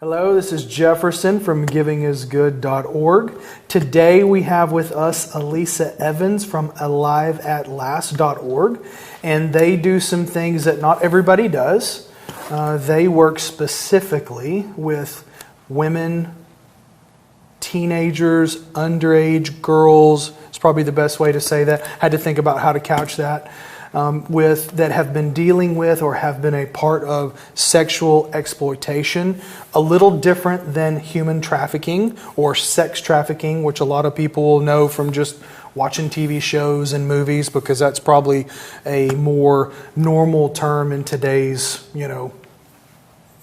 Hello, this is Jefferson from givingisgood.org. Today we have with us Alisa Evans from aliveatlast.org, and they do some things that not everybody does. They work specifically with women, teenagers, underage girls. It's probably the best way to say that. Had to think about how to couch that. That have been dealing with or have been a part of sexual exploitation. A little different than human trafficking or sex trafficking, which a lot of people will know from just watching TV shows and movies, because that's probably a more normal term in today's, what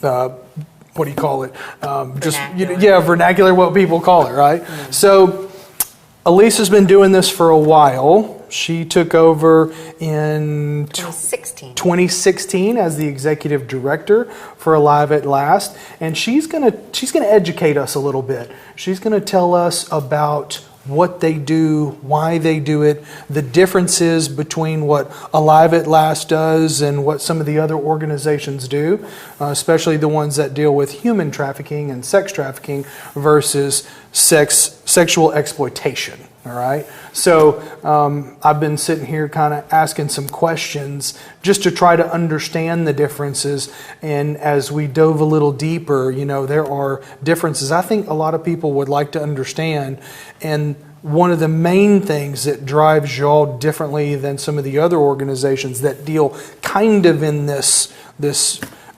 do you call it? Vernacular, what people call it, right? Mm-hmm. So Alisa's been doing this for a while. She took over in 2016 as the executive director for Alive at Last, and she's gonna educate us a little bit. She's gonna tell us about what they do, why they do it, the differences between what Alive at Last does and what some of the other organizations do, especially the ones that deal with human trafficking and sex trafficking versus sexual exploitation. All right. So I've been sitting here kind of asking some questions just to try to understand the differences. And as we dove a little deeper, there are differences I think a lot of people would like to understand. And one of the main things that drives y'all differently than some of the other organizations that deal kind of in this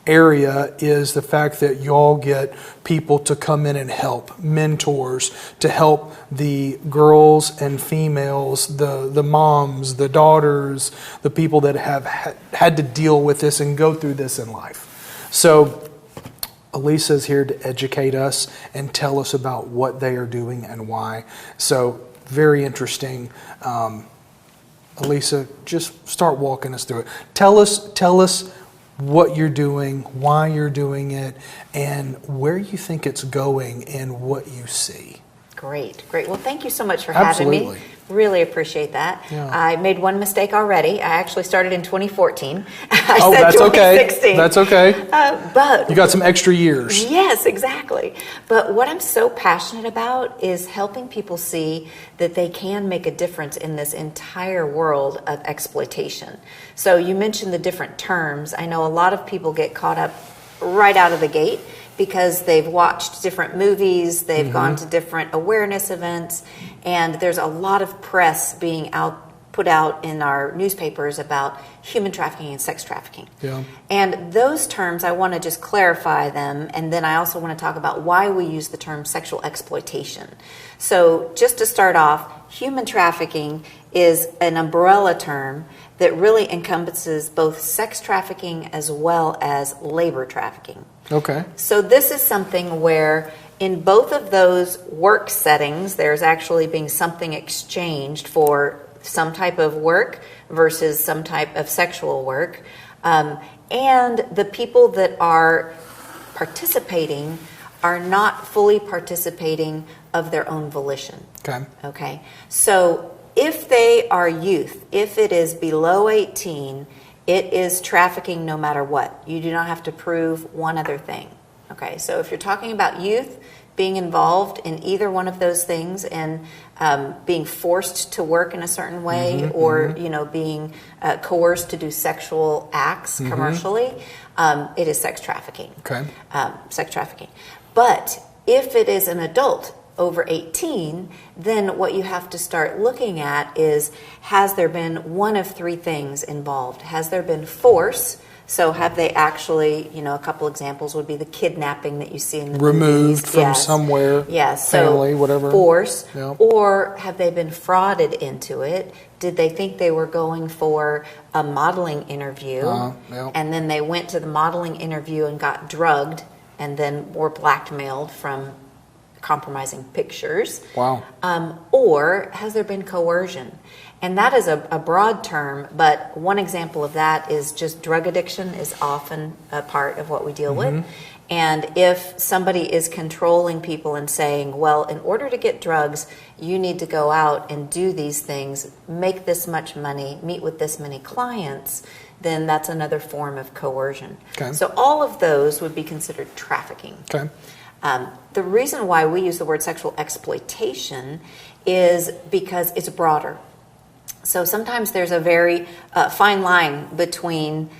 area is the fact that y'all get people to come in and help, mentors, to help the girls and females, the moms, the daughters, the people that have had to deal with this and go through this in life. So Alisa's here to educate us and tell us about what they are doing and why. So very interesting. Alisa, just start walking us through it. Tell us what you're doing, why you're doing it, and where you think it's going and what you see. Great. Well, thank you so much for having me. Really appreciate that. Yeah. I made one mistake already. I actually started in 2014. I said that's 2016. Okay. That's okay. But you got some extra years. Yes, exactly. But what I'm so passionate about is helping people see that they can make a difference in this entire world of exploitation. So you mentioned the different terms. I know a lot of people get caught up right out of the gate because they've watched different movies, they've gone to different awareness events, and there's a lot of press being put out in our newspapers about human trafficking and sex trafficking. Yeah. And those terms, I want to just clarify them, and then I also want to talk about why we use the term sexual exploitation. So just to start off, human trafficking is an umbrella term that really encompasses both sex trafficking as well as labor trafficking. Okay. So this is something where in both of those work settings, there's actually being something exchanged for some type of work versus some type of sexual work. And the people that are participating are not fully participating of their own volition. Okay. So if they are youth, if it is below 18, it is trafficking no matter what. You do not have to prove one other thing. Okay, so if you're talking about youth being involved in either one of those things and being forced to work in a certain way or being coerced to do sexual acts commercially, it is sex trafficking. Okay. Sex trafficking. But if it is an adult over 18, then what you have to start looking at is, has there been one of three things involved? Has there been force? So have they actually, a couple examples would be the kidnapping that you see in the removed movies. From somewhere, family, whatever. Force, or have they been frauded into it? Did they think they were going for a modeling interview, and then they went to the modeling interview and got drugged, and then were blackmailed from compromising pictures? Wow. Or has there been coercion? And that is a broad term, but one example of that is just drug addiction is often a part of what we deal with. And if somebody is controlling people and saying, well, in order to get drugs, you need to go out and do these things, make this much money, meet with this many clients, then that's another form of coercion. Okay. So all of those would be considered trafficking. Okay. The reason why we use the word sexual exploitation is because it's broader. So sometimes there's a very fine line between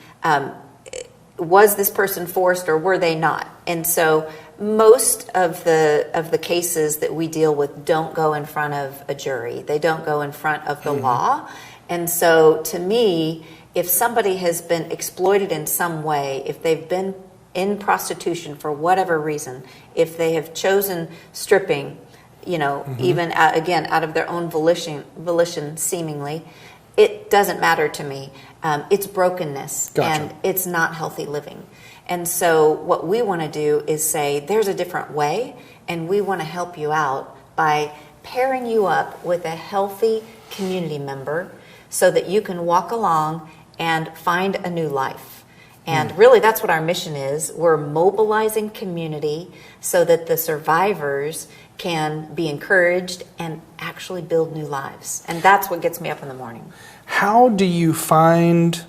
was this person forced or were they not? And so most of the cases that we deal with don't go in front of a jury. They don't go in front of the law. And so to me, if somebody has been exploited in some way, if they've been in prostitution for whatever reason, if they have chosen stripping, even again out of their own volition seemingly, it doesn't matter to me. It's brokenness. Gotcha. And it's not healthy living. And so what we want to do is say there's a different way, and we want to help you out by pairing you up with a healthy community member so that you can walk along and find a new life. And really that's what our mission is. We're mobilizing community so that the survivors can be encouraged and actually build new lives. And that's what gets me up in the morning. How do you find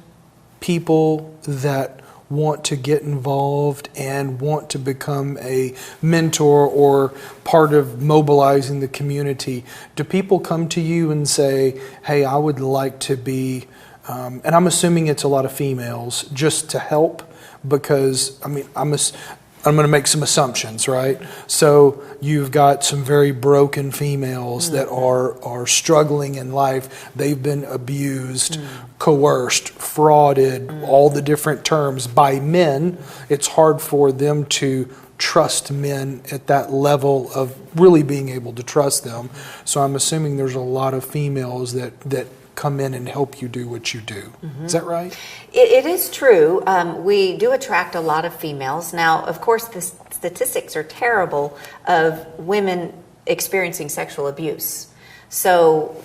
people that want to get involved and want to become a mentor or part of mobilizing the community? Do people come to you and say, hey, I would like to be, and I'm assuming it's a lot of females, just to help? Because, I mean, I'm going to make some assumptions, right? So you've got some very broken females that are struggling in life. They've been abused, coerced, frauded, all the different terms by men. It's hard for them to trust men at that level of really being able to trust them. So I'm assuming there's a lot of females that come in and help you do what you do. Is that right? It is true. We do attract a lot of females. Now, of course, the statistics are terrible of women experiencing sexual abuse. So,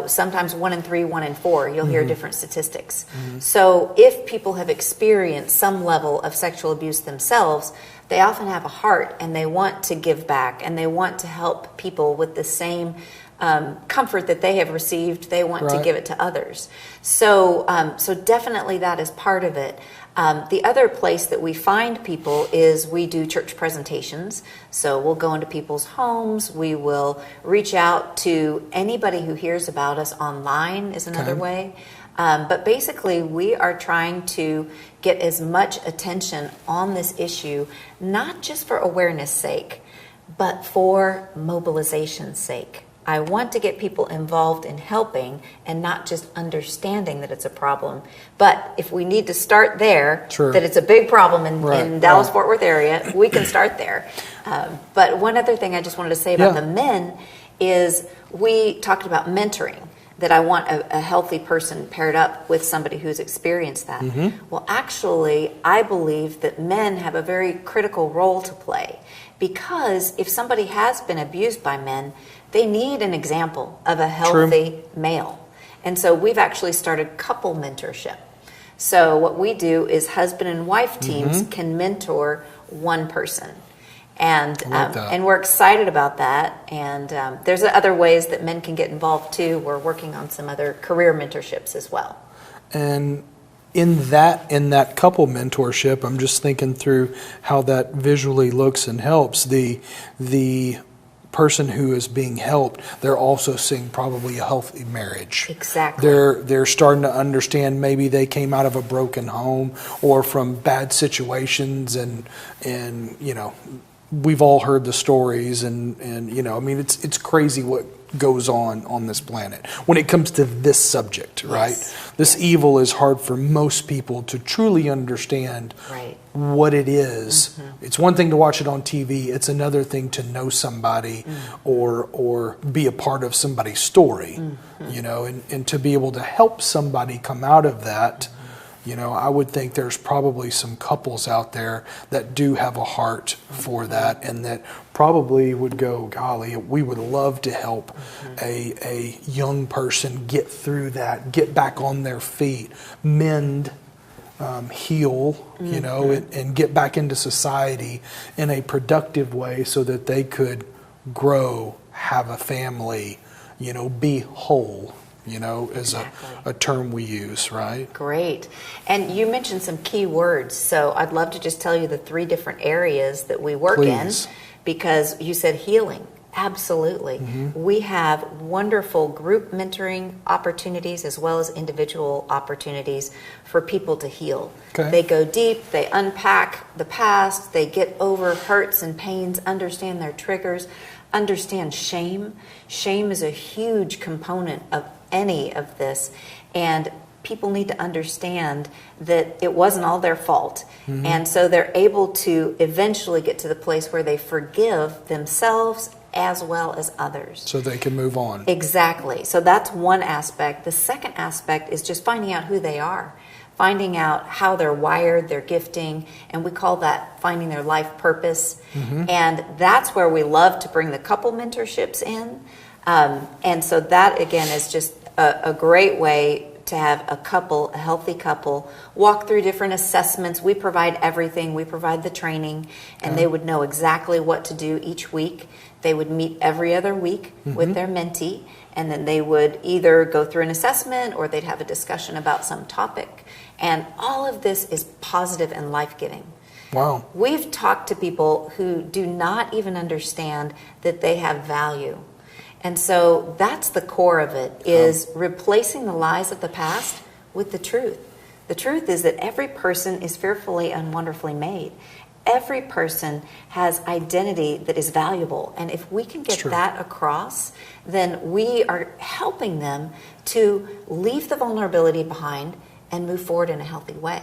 sometimes 1 in 3, 1 in 4, you'll hear different statistics. So if people have experienced some level of sexual abuse themselves, they often have a heart and they want to give back and they want to help people with the same comfort that they have received. They want to give it to others. So definitely that is part of it. The other place that we find people is we do church presentations. So we'll go into people's homes. We will reach out to anybody who hears about us online is another way. But basically, we are trying to get as much attention on this issue, not just for awareness sake, but for mobilization's sake. I want to get people involved in helping and not just understanding that it's a problem. But if we need to start there, that it's a big problem in Dallas-Fort Worth area, we can start there. But one other thing I just wanted to say about the men is we talked about mentoring, that I want a healthy person paired up with somebody who's experienced that. Well, actually, I believe that men have a very critical role to play, because if somebody has been abused by men, they need an example of a healthy male. And so we've actually started couple mentorship. So what we do is husband and wife teams can mentor one person. And we're excited about that. And there's other ways that men can get involved too. We're working on some other career mentorships as well. And in that couple mentorship, I'm just thinking through how that visually looks and helps. The person who is being helped, they're also seeing probably a healthy marriage. Exactly. They're starting to understand maybe they came out of a broken home or from bad situations, and we've all heard the stories, and I mean it's crazy what goes on this planet when it comes to this subject, right? Yes. This evil is hard for most people to truly understand what it is. It's one thing to watch it on TV, it's another thing to know somebody or be a part of somebody's story, and to be able to help somebody come out of that. I would think there's probably some couples out there that do have a heart for that, and that probably would go, golly, we would love to help a young person get through that, get back on their feet, mend, heal, and get back into society in a productive way so that they could grow, have a family, be whole. is a term we use, right? Great. And you mentioned some key words. So I'd love to just tell you the 3 different areas that we work Please. in, because you said healing. Absolutely. We have wonderful group mentoring opportunities as well as individual opportunities for people to heal. Okay. They go deep, they unpack the past, they get over hurts and pains, understand their triggers, understand shame. Shame is a huge component of any of this, and people need to understand that it wasn't all their fault. And so they're able to eventually get to the place where they forgive themselves as well as others. So they can move on. Exactly. So that's one aspect. The second aspect is just finding out who they are, finding out how they're wired, their gifting, and we call that finding their life purpose. And that's where we love to bring the couple mentorships in. And so that, again, is just a great way to have a healthy couple, walk through different assessments. We provide everything. We provide the training, and they would know exactly what to do each week. They would meet every other week with their mentee, and then they would either go through an assessment or they'd have a discussion about some topic. And all of this is positive and life-giving. Wow. We've talked to people who do not even understand that they have value. And so that's the core of it, is replacing the lies of the past with the truth. The truth is that every person is fearfully and wonderfully made. Every person has identity that is valuable. And if we can get that across, then we are helping them to leave the vulnerability behind and move forward in a healthy way.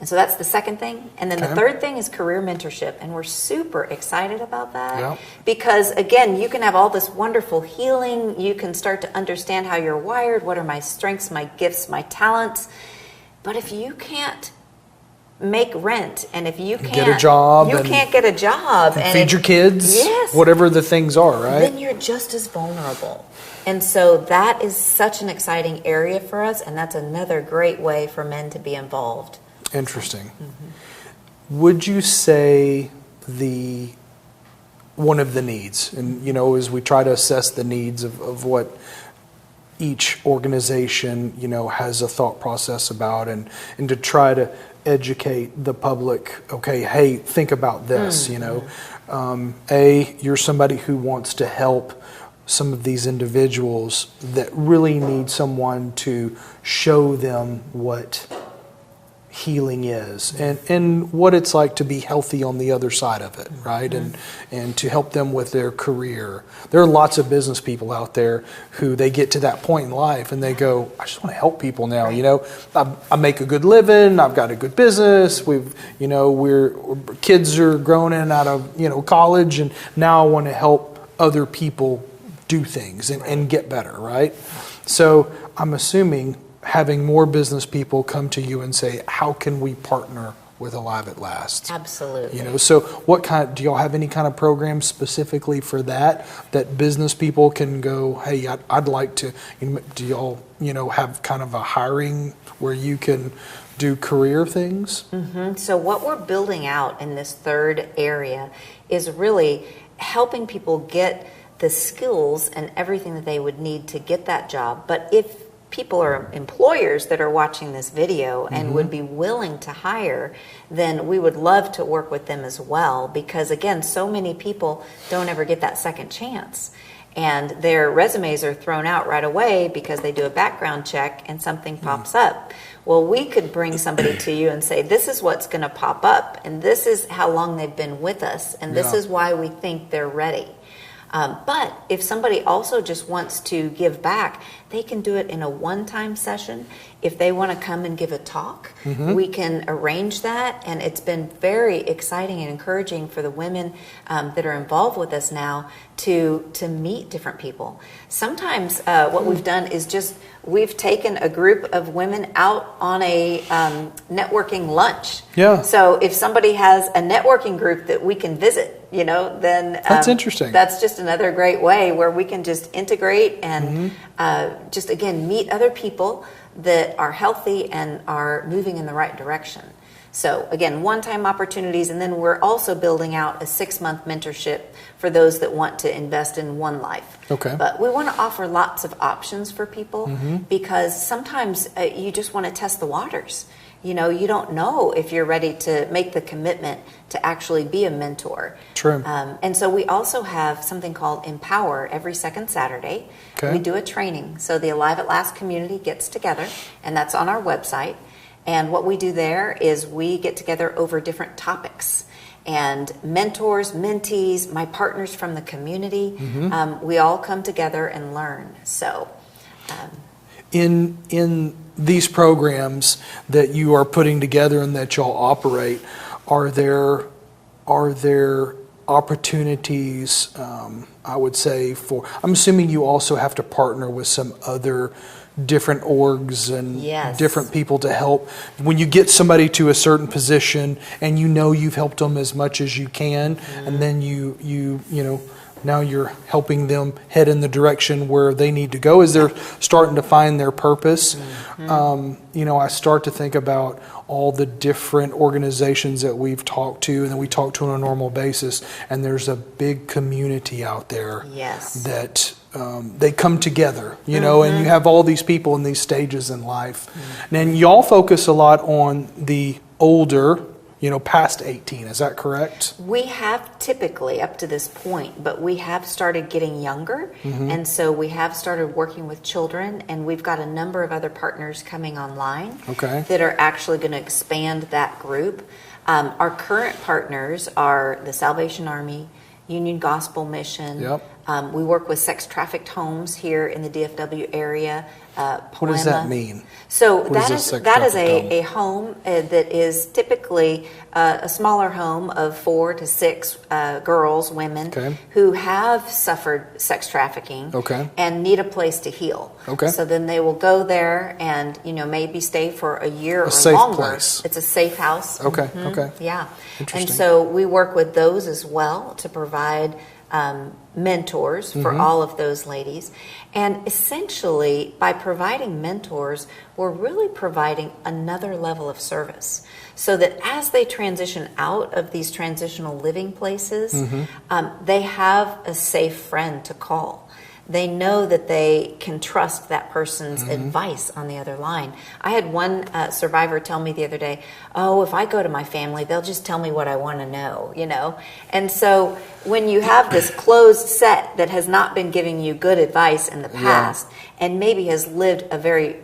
And so that's the second thing. And then the third thing is career mentorship. And we're super excited about that because, again, you can have all this wonderful healing. You can start to understand how you're wired. What are my strengths, my gifts, my talents? But if you can't make rent, and if you can't get a job, can't get a job, and feed your kids, whatever the things are, right? Then you're just as vulnerable. And so that is such an exciting area for us, and that's another great way for men to be involved. Interesting. Would you say one of the needs, and as we try to assess the needs of what each organization has a thought process about, and to try to educate the public, okay, hey, think about this, you're somebody who wants to help some of these individuals that really need someone to show them what healing is and what it's like to be healthy on the other side of it, right? And to help them with their career. There are lots of business people out there who they get to that point in life and they go, I just want to help people now. I make a good living, I've got a good business, we're kids are grown in and out of college, and now I want to help other people do things and get better, right? So I'm assuming having more business people come to you and say, how can we partner with Alive at Last? Absolutely. So do y'all have any kind of program specifically for that business people can go, hey, I'd like to, do y'all, have kind of a hiring where you can do career things? So what we're building out in this third area is really helping people get the skills and everything that they would need to get that job. But if people are employers that are watching this video and would be willing to hire, then we would love to work with them as well, because again, so many people don't ever get that second chance, and their resumes are thrown out right away because they do a background check and something pops up. Well, we could bring somebody to you and say, this is what's going to pop up, and this is how long they've been with us, and this is why we think they're ready. But if somebody also just wants to give back, they can do it in a one-time session. If they want to come and give a talk, we can arrange that. And it's been very exciting and encouraging for the women that are involved with us now to meet different people. Sometimes what we've done is just we've taken a group of women out on a networking lunch. Yeah. So if somebody has a networking group that we can visit, then that's interesting. That's just another great way where we can just integrate and just again meet other people that are healthy and are moving in the right direction. So again, one-time opportunities, and then we're also building out a 6-month mentorship for those that want to invest in one life. Okay. But we want to offer lots of options for people because sometimes you just want to test the waters. You know, you don't know if you're ready to make the commitment to actually be a mentor. True. And so we also have something called Empower every second Saturday. Okay. We do a training. So the Alive at Last community gets together, and that's on our website. And what we do there is we get together over different topics. And mentors, mentees, my partners from the community, we all come together and learn. So, in these programs that you are putting together and that y'all operate, are there opportunities? I would say I'm assuming you also have to partner with some other different orgs and different people to help. When you get somebody to a certain position and you know you've helped them as much as you can, and then you know, now you're helping them head in the direction where they need to go as they're starting to find their purpose. You know, I start to think about all the different organizations that we've talked to and that we talk to on a normal basis, and there's a big community out there that they come together, you know, and you have all these people in these stages in life. And y'all focus a lot on the older, you know, past 18, is that correct? We have typically up to this point, but we have started getting younger. And so we have started working with children, and we've got a number of other partners coming online that are actually going to expand that group. Our current partners are the Salvation Army, Union Gospel Mission. We work with sex trafficked homes here in the DFW area. What does that mean? So that is a home that is typically a smaller home of 4 to 6 girls, women who have suffered sex trafficking and need a place to heal. So then they will go there and, you know, maybe stay for a year or safe longer. Place. It's a safe house. Yeah. Interesting. And so we work with those as well to provide mentors for all of those ladies. And essentially, by providing mentors, we're really providing another level of service so that as they transition out of these transitional living places, they have a safe friend to call. They know that they can trust that person's advice on the other line. I had one survivor tell me the other day, oh, if I go to my family, they'll just tell me what I want to know, you know? And so when you have this closed set that has not been giving you good advice in the past and maybe has lived a very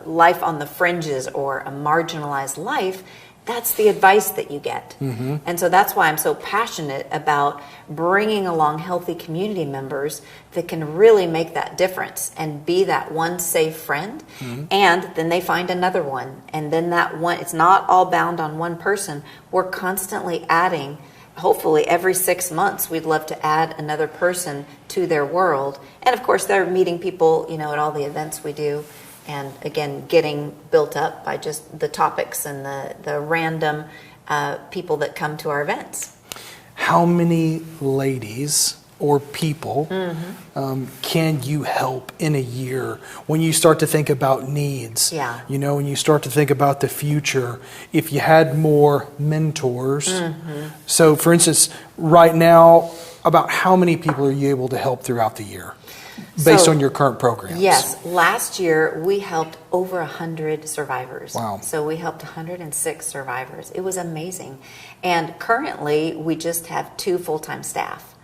life on the fringes or a marginalized life, that's the advice that you get. And so that's why I'm so passionate about bringing along healthy community members that can really make that difference and be that one safe friend. And then they find another one. And then that one, it's not all bound on one person. We're constantly adding, hopefully every 6 months, we'd love to add another person to their world. And of course, they're meeting people, you know, at all the events we do. And again, getting built up by just the topics and the random people that come to our events. How many ladies or people can you help in a year when you start to think about needs? You know, when you start to think about the future, if you had more mentors. So for instance, right now, about how many people are you able to help throughout the year? Based on your current programs? Yes. Last year, we helped over 100 survivors. Wow. So we helped 106 survivors. It was amazing. And currently, we just have 2 full-time staff.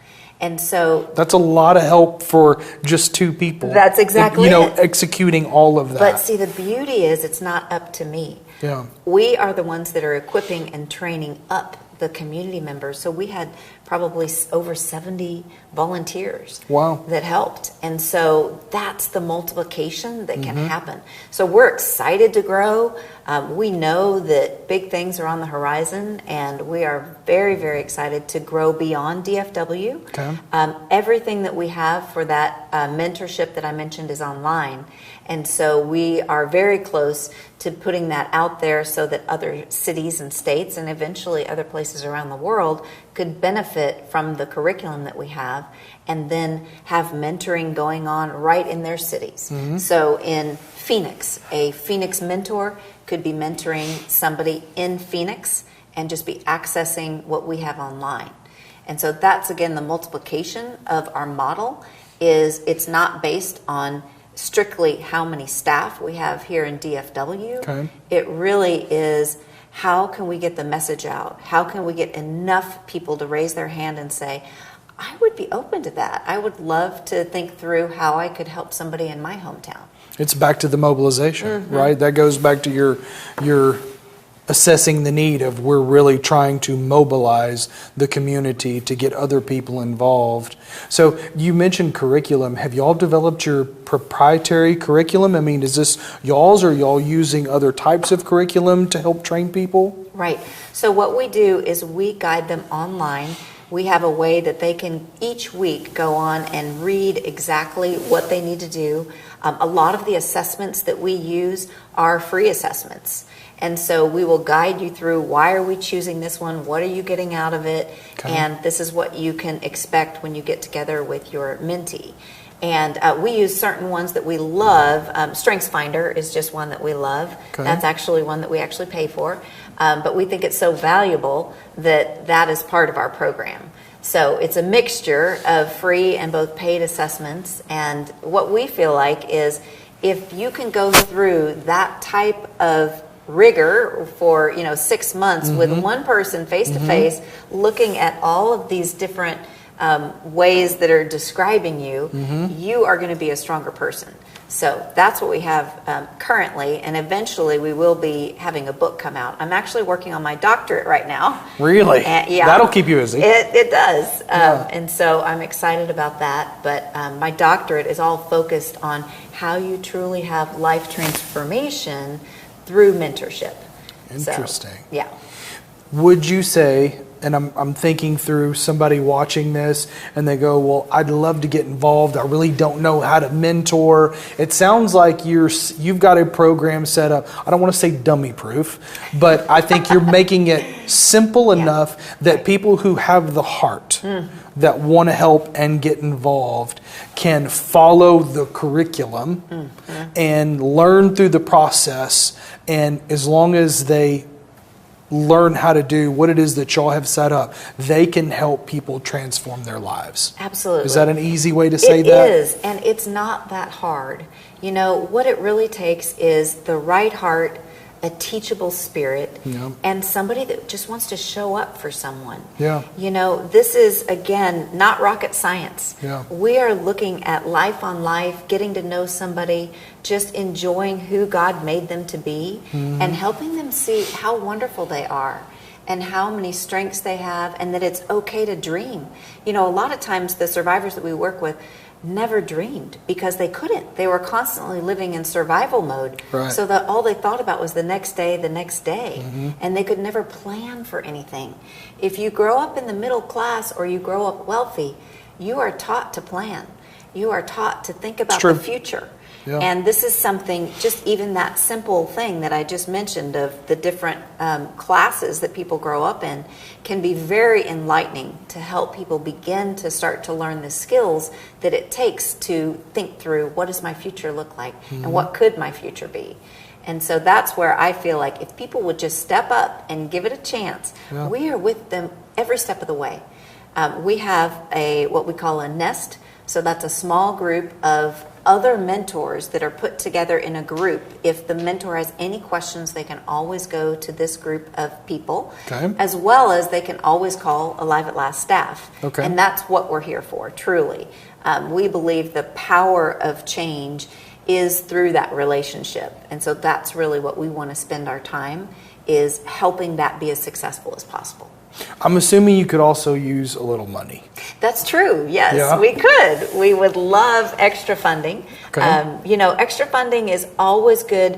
And so... That's a lot of help for just 2 people. That's exactly you know, executing all of that. But see, the beauty is it's not up to me. We are the ones that are equipping and training up the community members. So we had probably over 70 volunteers that helped. And so that's the multiplication that can happen. So we're excited to grow. We know that big things are on the horizon, and we are very, very excited to grow beyond DFW. Everything that we have for that mentorship that I mentioned is online. And so we are very close to putting that out there so that other cities and states and eventually other places around the world could benefit from the curriculum that we have, and then have mentoring going on right in their cities. So in Phoenix, a Phoenix mentor could be mentoring somebody in Phoenix and just be accessing what we have online. And so that's, again, the multiplication of our model. Is it's not based on strictly how many staff we have here in DFW. Okay. It really is, how can we get the message out? How can we get enough people to raise their hand and say, I would be open to that. I would love to think through how I could help somebody in my hometown. It's back to the mobilization, right? That goes back to your assessing the need of, we're really trying to mobilize the community to get other people involved. So you mentioned curriculum. Have y'all developed your proprietary curriculum? I mean, is this y'all's, or y'all using other types of curriculum to help train people? Right. So what we do is we guide them online. We have a way that they can each week go on and read exactly what they need to do. A lot of the assessments that we use are free assessments. And so we will guide you through, why are we choosing this one? What are you getting out of it? Okay. And this is what you can expect when you get together with your mentee. And we use certain ones that we love. StrengthsFinder is just one that we love. Okay. That's actually one that we actually pay for. But we think it's so valuable that that is part of our program. So it's a mixture of free and both paid assessments. And what we feel like is, if you can go through that type of rigor for 6 months with one person face to face, looking at all of these different ways that are describing you, you are going to be a stronger person. So that's what we have currently, and eventually we will be having a book come out. I'm actually working on my doctorate right now. Really? Yeah. That'll keep you busy. It does. And so I'm excited about that. But my doctorate is all focused on how you truly have life transformation through mentorship. Interesting. So, yeah. Would you say, and I'm thinking through somebody watching this and they go, well, I'd love to get involved. I really don't know how to mentor. It sounds like you've got a program set up. I don't want to say dummy proof, but I think you're making it simple enough that people who have the heart that want to help and get involved can follow the curriculum and learn through the process. And as long as they learn how to do what it is that y'all have set up, they can help people transform their lives. Absolutely. Is that an easy way to say that? It is, and it's not that hard. What it really takes is the right heart, a teachable spirit, and somebody that just wants to show up for someone. Yeah. This is, again, not rocket science. Yeah. We are looking at life on life, getting to know somebody, just enjoying who God made them to be, and helping them see how wonderful they are and how many strengths they have, and that it's okay to dream. A lot of times the survivors that we work with never dreamed because they couldn't. They were constantly living in survival mode. Right. So that all they thought about was the next day, and they could never plan for anything. If you grow up in the middle class or you grow up wealthy, you are taught to plan. You are taught to think about the future. Yeah. And this is something, just even that simple thing that I just mentioned of the different classes that people grow up in, can be very enlightening to help people begin to start to learn the skills that it takes to think through, what does my future look like and what could my future be? And so that's where I feel like if people would just step up and give it a chance, we are with them every step of the way. We have what we call a nest. So that's a small group of other mentors that are put together in a group. If the mentor has any questions, they can always go to this group of people, as well as they can always call Alive at Last staff. Okay. And that's what we're here for, truly. We believe the power of change is through that relationship. And so that's really what we want to spend our time, is helping that be as successful as possible. I'm assuming you could also use a little money. That's true. Yes, we could. We would love extra funding. Okay. Extra funding is always good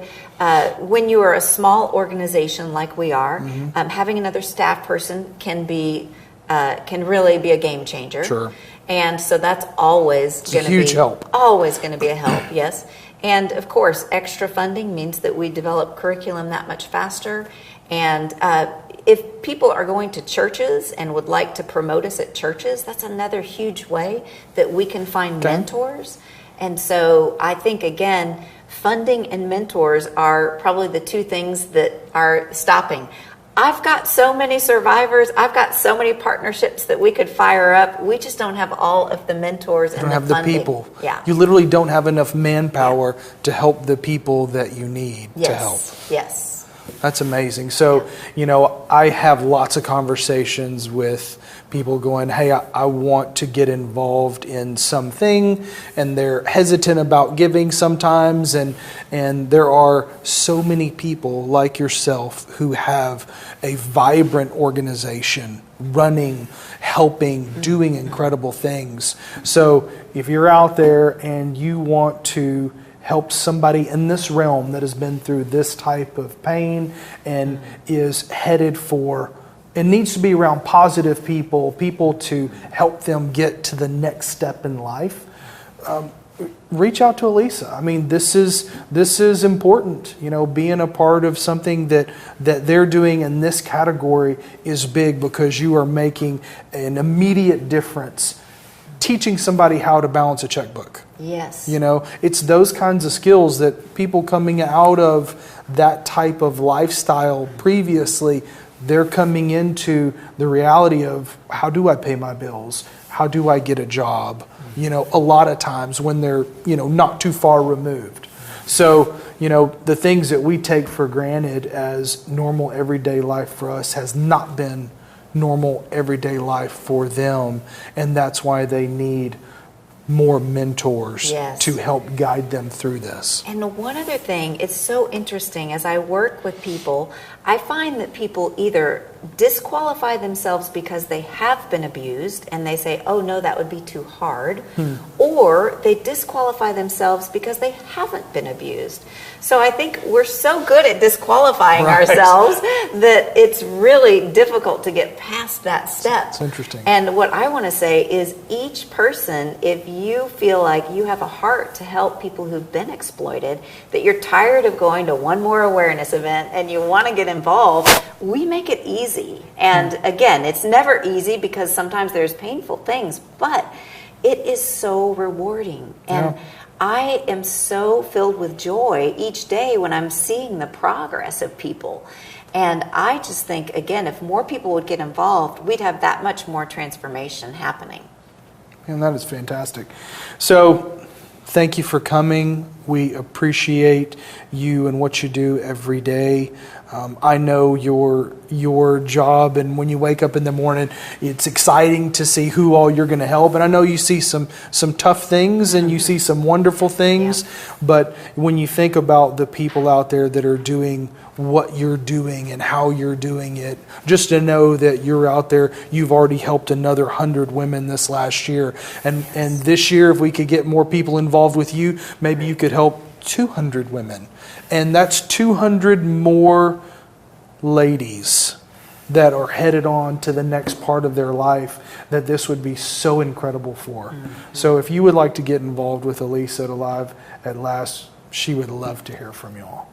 when you are a small organization like we are. Having another staff person can really be a game changer. Sure. And so that's always going to be a huge help. Always going to be a help. Yes. And of course, extra funding means that we develop curriculum that much faster. And if people are going to churches and would like to promote us at churches, that's another huge way that we can find mentors. And so I think, again, funding and mentors are probably the two things that are stopping. I've got so many survivors. I've got so many partnerships that we could fire up. We just don't have all of the mentors and don't have funding. the people. Yeah. You literally don't have enough manpower to help the people that you need to help. Yes. That's amazing. So, I have lots of conversations with people going, hey, I want to get involved in something, and they're hesitant about giving sometimes. And there are so many people like yourself who have a vibrant organization running, helping, doing incredible things. So if you're out there and you want to help somebody in this realm that has been through this type of pain and is headed for, it needs to be around positive people to help them get to the next step in life, reach out to Alisa. I mean, this is important. Being a part of something that they're doing in this category is big, because you are making an immediate difference teaching somebody how to balance a checkbook. Yes. It's those kinds of skills that people coming out of that type of lifestyle previously, they're coming into the reality of, how do I pay my bills? How do I get a job? A lot of times when they're, not too far removed. So, the things that we take for granted as normal everyday life for us has not been normal everyday life for them, and that's why they need more mentors to help guide them through this. And one other thing, it's so interesting, as I work with people, I find that people either disqualify themselves because they have been abused and they say, oh no, that would be too hard, or they disqualify themselves because they haven't been abused. So I think we're so good at disqualifying ourselves that it's really difficult to get past that step. It's interesting. And what I want to say is, each person, if you feel like you have a heart to help people who've been exploited, that you're tired of going to one more awareness event and you want to get involved, we make it easy. And again, it's never easy because sometimes there's painful things, but it is so rewarding. And I am so filled with joy each day when I'm seeing the progress of people. And I just think, again, if more people would get involved, we'd have that much more transformation happening. And that is fantastic. So thank you for coming. We appreciate you and what you do every day. I know your job, and when you wake up in the morning, it's exciting to see who all you're going to help. And I know you see some tough things and you see some wonderful things, but when you think about the people out there that are doing what you're doing and how you're doing it, just to know that you're out there, you've already helped another 100 women this last year. And this year, if we could get more people involved with you, maybe you could help 200 women. And that's 200 more ladies that are headed on to the next part of their life that this would be so incredible for. So if you would like to get involved with Alisa at Alive at Last, she would love to hear from you all.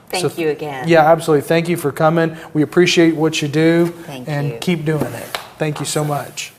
Thank you again. Yeah, absolutely. Thank you for coming. We appreciate what you do. Thank and you. keep doing it. Thank you so much.